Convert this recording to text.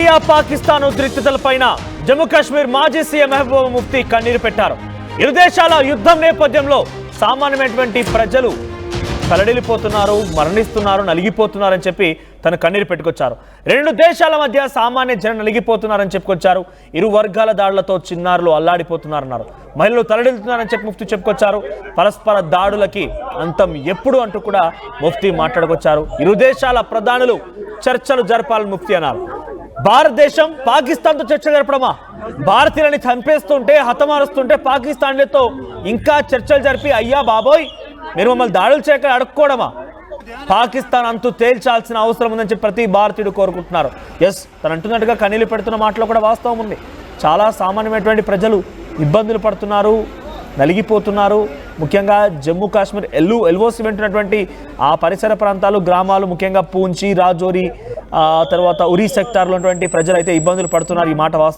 India Pakistan ఉద్రిక్తతలపైన Jammu Kashmir మాజీ CM Mehbooba Mufti కన్నీరు పెట్టారు. ఇరు దేశాల యుద్ధం నేపథ్యంలో సామాన్యమైనటువంటి ప్రజలు తలడిల్లిపోతున్నారు, మరణిస్తున్నారు, నలిగిపోతున్నారని చెప్పి తన కన్నీరు పెట్టుకొచ్చారు. రెండు దేశాల మధ్య సామాన్య జనం నలిగిపోతున్నారని చెప్పుకొచ్చారు. ఇరు వర్గాల దాడులతో చిన్నారులు అల్లాడిపోతున్నారన్నారు. మహిళలు తలడిల్లుతున్నారని చెప్పి ముఫ్తీ చెప్పుకొచ్చారు. పరస్పర దాడులకి అంతం ఎప్పుడు అంటూ కూడా ముఫ్తీ మాట్లాడుకొచ్చారు. ఇరు దేశాల ప్రధానులు చర్చలు జరపాలని ముఫ్తీ అన్నారు. భారతదేశం పాకిస్తాన్తో చర్చ జరపడమా? భారతీయులని చంపేస్తుంటే, హతమారుస్తుంటే పాకిస్తాన్లతో ఇంకా చర్చలు జరిపి అయ్యా బాబోయ్ మీరు మమ్మల్ని దాడులు చేయక అడుక్కోవడమా? పాకిస్తాన్ అంతు తేల్చాల్సిన అవసరం ఉందని చెప్పి ప్రతి భారతీయుడు కోరుకుంటున్నారు. ఎస్, తను అంటున్నట్టుగా కన్నీళ్లు పెడుతున్న మాటలో కూడా వాస్తవం ఉంది. చాలా సామాన్యమైనటువంటి ప్రజలు ఇబ్బందులు పడుతున్నారు, నలిగిపోతున్నారు. ముఖ్యంగా జమ్మూ కాశ్మీర్ ఎల్ఓసి వెంటున్నటువంటి ఆ పరిసర ప్రాంతాలు, గ్రామాలు, ముఖ్యంగా పూంచి, రాజౌరి, తర్వాత ఉరీ సెక్టార్లో ఉన్నటువంటి ప్రజలు అయితే ఇబ్బందులు పడుతున్నారు. ఈ మాట వాస్తవం.